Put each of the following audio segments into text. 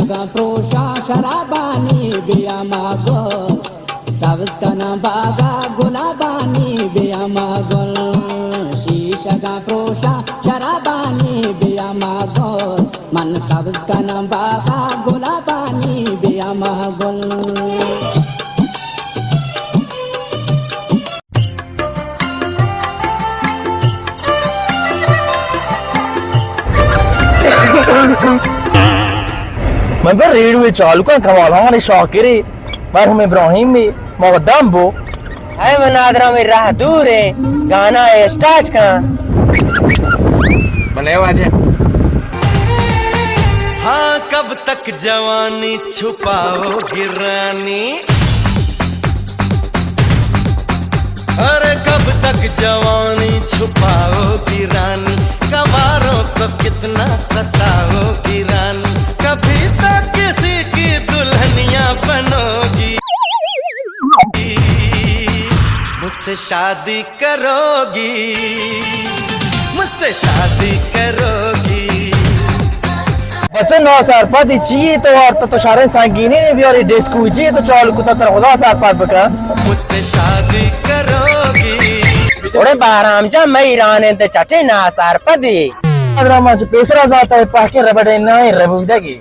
शीशगा प्रोशा शराबानी बिया मागो सबस्कना बागा गुलाबानी बिया मागो शीशगा प्रोशा शराबानी बिया मागो मन सबस्कना बागा गुलाबानी बिया मागो मैं पर रेडियो चालू का कमाल हमारे शाकिर मरहूम इब्राहिम भी मकदम बो है मनादरा में राह दूर है गाना है स्टार्ट का भले वाजे हाँ कब तक जवानी छुपाओगी रानी अरे कब तक जवानी छुपाओगी रानी कवारों को कितना सताओगी रानी कभी तो किसी की दुल्हनिया बनोगी मुझसे शादी करोगी मुझसे शादी करोगी बच्चे 9,000 पद चाहिए तो और तो सारे संगीने ने भी और डिस्को चाहिए तो चालू को तो 10,000 पद बका मुझसे शादी करोगी थोड़े बाराम जा मैं ईरान ते चटे ना सार पदी अगर हम आज पेसरा जाता है पाके रबड़े ना ही रबू देगी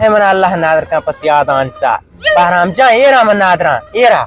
है मना अल्लाह नादर का पस याद आंसा बाराम जा एरा मन नादरा एरा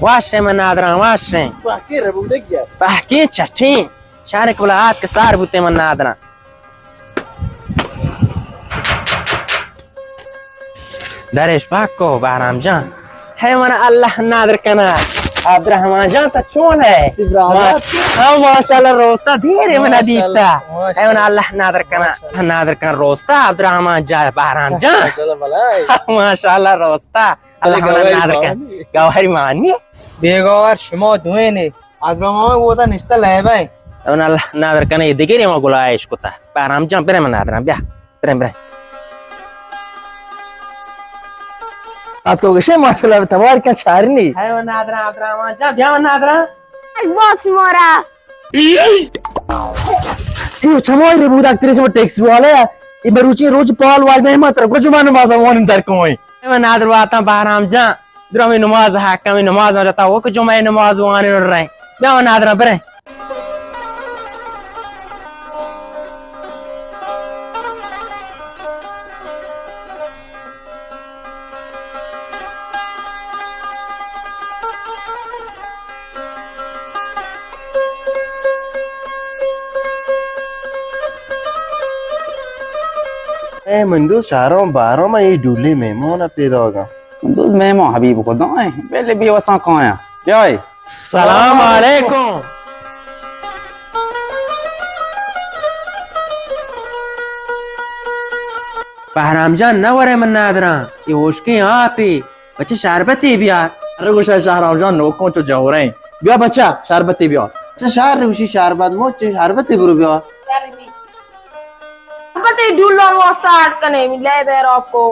वाशे मन नादरा वाशे पाके रबू देख यार बहकी चटी शारे कुलात के सार बुते मन नादरा दरेश पाको बाराम जा है मना अल्लाह नादर कना अब्दुर्रहमान जान तो चोन है हाँ माशाल्लाह रोस्ता धीरे मना दीता है मना अल्लाह नादर कना रोस्ता अब्दुर्रहमान जा बाराम जा माशाल्लाह रोस्ता अल्लाह नादर कना गवारी मानी बेगवार शमा दुएने अब्दुर्रहमान वो था निश्ता ले भाई है अल्लाह नादर कना ये दिखे रे मा गुलाइश कोता बाराम जा पेरे मना नादर ब्या पेरे आज को गशे माशाल्लाह तबार का शारनी है नादरा अब्दुर्रहमान जा ब्या नादरा बॉस मोरा ये छमोय रे बुदा तेरे से टैक्स वाले ये मरुची रोज पाल वाज नहीं मात्र को जुबान माजा वन दर कोई है नादर वाता बाराम जा द्रमी नमाज है कमी नमाज में जाता वो को जो मैं नमाज वाने रहे ब्या नादरा पेरे मंदूस चारों बारों में ये डूले में मोना पैदा होगा मंदूस मैं मो हबीब को दो पहले भी वसा कौन है जय सलाम अलैकुम बहराम जान न वरे मन नादरा ये होश के यहाँ पे बच्चे शरबती भी यार अरे गुशा शहराम जान नोकों तो जाओ रहे बिया बच्चा शरबती बिया अच्छा शार उसी शार बाद मोचे शारबती बुरु बिया पता है ढूलो स्टार्ट करने मिले बेर आपको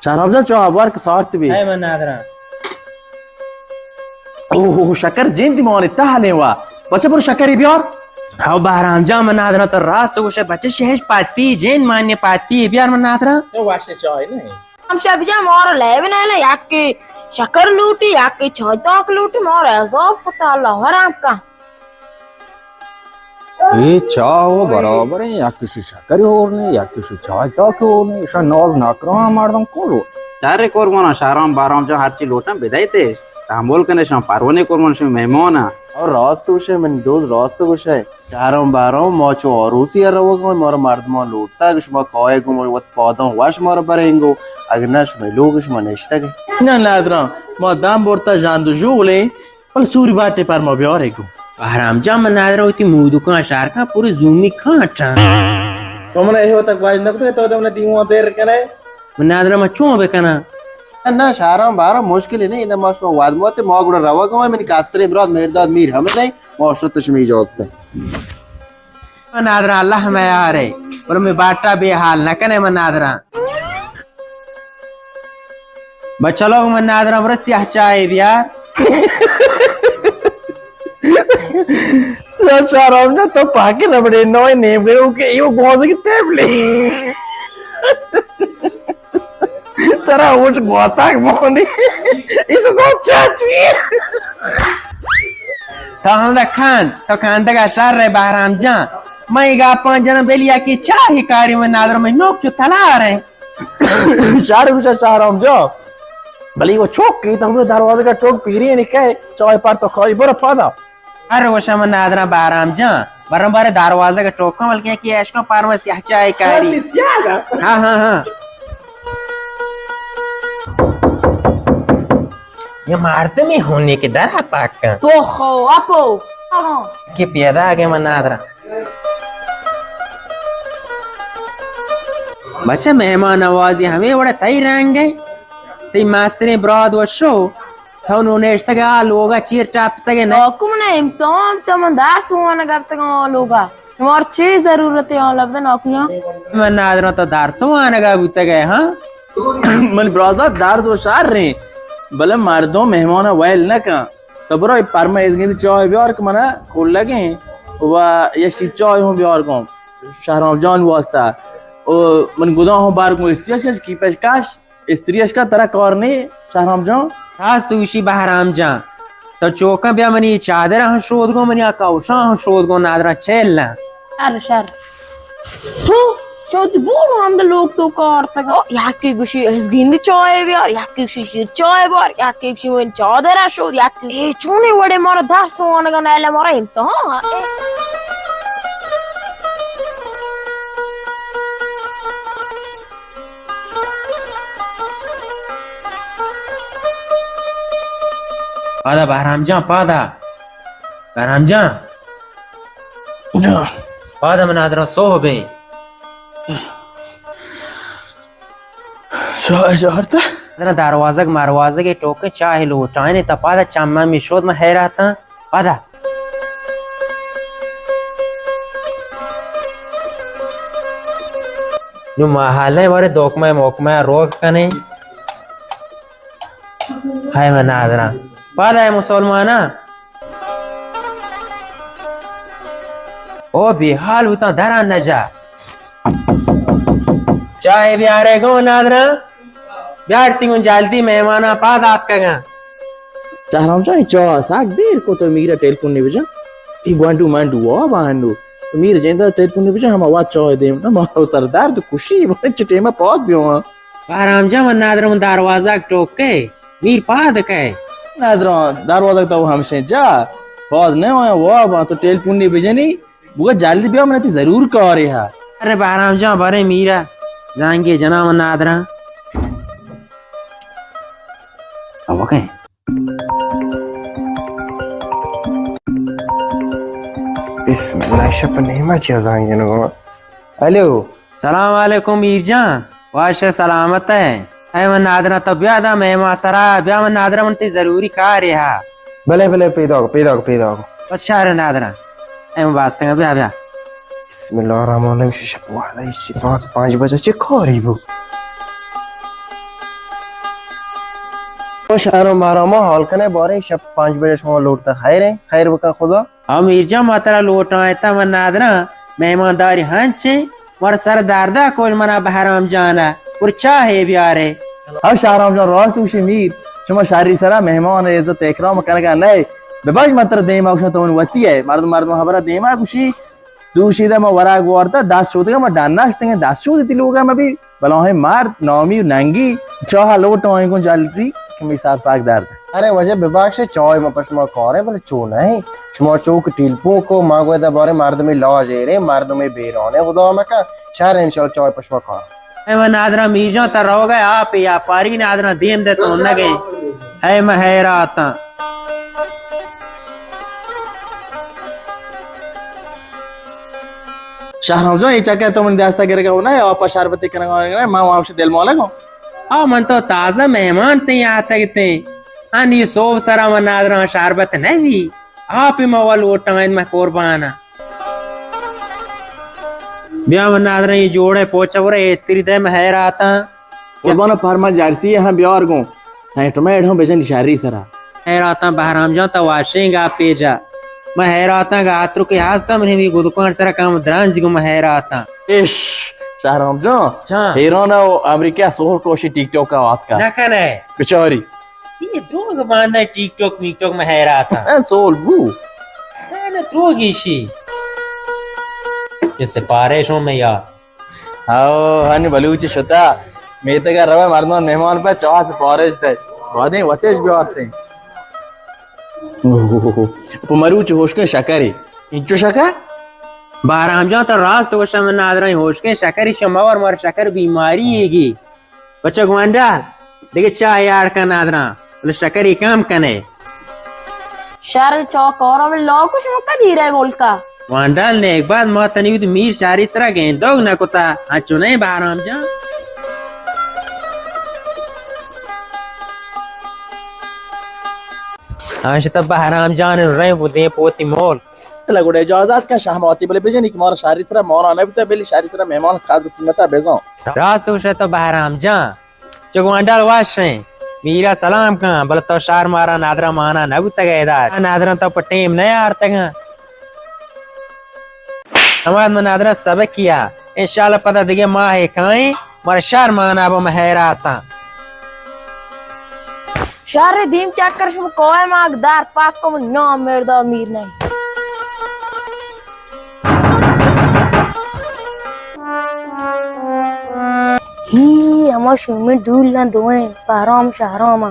शहराम जान चाह बार के साथ भी है मन नादरा ओह शक्कर जिंदी मोने ताहले वा बच्चा पर शक्कर बिया हाँ बहराम जा मन नादरा तो रास्त तो कुछ बच्चे शहर पाती जैन मान्य पाती है बियार मन नादरा तो वाशे चाहे नहीं हम सब जा मोर लेवे ना याके शक्कर लूटी याके छाता लूटी मोर सब पता अल्लाह हराम का ये चाहो बराबर है या किसी शक्कर और नहीं या किसी चाय का क्यों नहीं ऐसा नौज ना करो हमारे दम कोलो चारे कोरमाना शाराम बाराम जो हर चीज लोटा बिदाई थे हम बोल के शाम पारवने कोरमान से मेहमान और रात तो उसे मन दोस्त रात तो कुछ है चारों बारों मौचो और उसी यार वो कोई मोर मर्द मो लूटता कुछ मो कोई को मोर वो पौधों वाश मोर परेंगो अगर नश में लोग कुछ मनेश्ता के ना नादरा मो दाम बोरता जान दो जोले पल सूरी बाटे पर मो ब्यारे को बहराम जा मन नादरा होती मुदु का शार का पूरी जूमी खाटा तुमने ये तक बाज नकते तो तुमने दीवा देर करे मन नादरा मचो बेकना ना शाहराम बारा मुश्किल है नहीं इधर माश में वाद मोते मागुड़ा रवा को मैं कास्त्रे इमराद मेरदाद मीर हमें नहीं माशरत तशमी जोत से नादरा अल्लाह में यार है और मैं बाटा बेहाल न कने मन नादरा बच्चा लोग मन नादरा बरस यह चाय यार शाहराम जा तो पाके रबड़े नोए नेम गए ओके यो गोसे की तेबले तेरा वो गोता मोनी इस तो चाची तो हम तो खान तक अशार रहे बहराम जा मैं गा 5 जन बेलिया की चाही कारी में नादरा में नोक चो तला रहे शार कुछ शाहराम जा भले वो चौक की तो हमने दरवाजे का टोक पीरी नहीं कहे चाय पर तो खाई बड़ा फादा अरे वो शमन नादरा बहराम जा बरम बारे दरवाजे का टोक कमल के की ऐश का पार में सिया चाय कारी हाँ हाँ हाँ ये मारते में होने के डर है पाक का तो खो आपो के पैदा आगे मन नादरा बच्चा मेहमान नवाजी हमें बड़ा तई रहेंगे ते मास्टर ब्राद व शो तो उन्होंने इस तक लोगा चीर चाप तक ना नौकुमने इम्तिहान तमंदार सुवाना गब तक लोगा तुम्हार चीज जरूरत है लब्द नौकुला मन नादरा तो दारसों आने का बुत गए हाँ मन ब्रादा दार तो शार रहे भले मार दो मेहमान वाइल ना का तो बरो पर में इसके चाय भी और मना खोल लगे वा ये शी चाय हो भी और को शाहराम जान वास्ता ओ मन गुदा हो बार को स्त्रीश की पेशकश स्त्रीश का तरह कर नहीं शाहराम जान खास तू इसी बहराम जा तो चौका ब्या मनी चादर हम शोध को मनी आकाउशा हम शोध को नादरा छेलना अरे शर तू शोध बूढ़ हम लोग तो कर तक याकी गुशी इस गिंद चाय भी और याकी गुशी चाय भी और याकी गुशी मन चादर शोध याकी ए चूने बड़े मारा 10 तो आने का नाले मारा इम्तिहान पादा बहराम जा पादा बहराम जा पादा मन नादरा सो बे शहरता दरवाजा मारवाजा के टोके चाहे लो चाहे तो पादा चामा में शोध में है रहता पादा जो महाले वाले दोकमा मोकमा रोक कने हाय मन नादरा पादा है मुसलमाना ओ बिहाल उतना धरा न जा चाहे ब्यारे गो नादरा ब्यार तिंगुन जालती मेहमाना पाद आत कगा शाहराम जा चाय साग देर को तो मीरा टेलीफोन ने भेजा ई वांटू मांटू वा बांडू तो मीर जेंदा टेलीफोन ने भेजा हम आवाज चाय दे ना मारो सरदार तो खुशी बड़े चटे में पहुंच गयो आराम जा मन नादरा मन दरवाजा टोके मीर पाद के नादरा दरवाजा तो हमसे जा पौध ने वो तो टेलीफोन ने भेजा नहीं वो जल्दी भी हमने जरूर कह रहे हैं अरे बहराम जा बरे मीरा जाएंगे जना मन नादरा अब ओके बिस्मिल्लाह शपनेमा जाएंगे ना हेलो सलाम वालेकुम मीरजा वाशे सलामत है मन नादरा तो ब्यादा मेहमा सरा ब्या मन नादरा मन ते जरूरी कार्य है भले भले पैदा बस शार नादरा एम वास्ते ब्या ब्या बिस्मिल्लाह रहमान रहीम शपवादा इस 5 बजे चेक हो रही वो तो शाहरों मारा हॉल कने बारे शब 5 बजे समय लौटता खैर बका खुदा हम मीरजा मातरा लोटा आयता मन नादरा मेहमानदारी हंचे मर सरदार दा कोई मना बहराम जाना और चाहे ब्यारे अब शाहराम जान रास्त उशी मीर शमा शारी सरा मेहमान इज्जत इकराम करने नहीं बेबाज मात्र देमा उशा तो वती है मारद हबरा देमा कुशी दूशीदा म वराग वारता 10 शोदगा म डान्ना अस्तेंगे 10 शोद ति लोगा म भी बला है मार नौमी नंगी चाह लोट तो को जलती कि सार सागदार अरे वजह विभाग से चौय में पश्मा करे बोले चोन है छमा चौक टिलपो को मागवे दा बारे मारद में लॉज रे मारद में बेरोने खुदा म का शहर इंशाल्लाह चौय पश्मा का है नादरा मीरजा त रहो गए आप या पारी नादरा देम दे तो न गए है महराता शाहराम जो ये चक्कर तो मन दास्ता करेगा वो ना और पशार बत्ती करेगा मां वहां से दिल मौला को आ मन तो ताजा मेहमान ते यहाँ तक ते अनि सोव सरा मन नादरा शरबत नहीं भी आप ही मवल वोटां में कुर्बाना ब्याह मन नादरा ये जोड़े पोचा वरे स्त्री दे में है राता कुर्बाना फार्मा जर्सी यहाँ ब्यार गो साइट में एडो बेजन शारी सरा है राता बहराम जा तो वाशेंगा पेजा मैं है राता गात्रो के हास्ता मन भी गुदकोन सरा काम द्रांज गो मैं है राता इश शाहराम जो हाँ। हीरो ना वो अमेरिका सोहर कोशी टिकटॉक का बात का ना कने कचौरी ये दोनों बांधा टिकटॉक मिकटॉक में है राता ए सोल बू ना त्रोगिशी जैसे पारेशों में यार आओ हनी बलूची शता मेते का रवा मरनो मेहमान पे चौहा से पारेश थे वादे वतेश भी आते ओहो मरूच होश के शकरी इंचो शका बाराम जा तो रास्त को शमन नादरा होश के शकरी शमावर मर शकर बीमारी हैगी बच्चा गुआंडा देखे चाय यार का नादरा बोले शकरी काम कने शहर चौक और में लोग कुछ मौका दी रहे बोल का वांडाल ने एक बार मौतनी विद मीर शारी सरा गेंदोग ना कोता हाचो नहीं बाराम जा आज तब बहराम जान रहे बुदे पोती मोल लगुड़े इजाजत का शाहमाती बोले बेजन की मोर शारी सरा मोर आने भी बेली शारी सरा मेहमान खाद कीमता बेजो रास्त उसे तो बहराम जा चगवांडाल वाश है मीरा सलाम का बोले तो शार मारा नादरा माना नब तक इधर नादरा तो पटेम नहीं आरते का हमारे में नादरा सबक किया इंशाल्लाह पता दिगे माँ है काई मारे शार माना अब महरा था शहर दीम चक्कर शुभ कोई मागदार पाक को नो मेरे दो अमीर नहीं ही हमारे शुरू में ढूल ना दोए पाराम शहरों में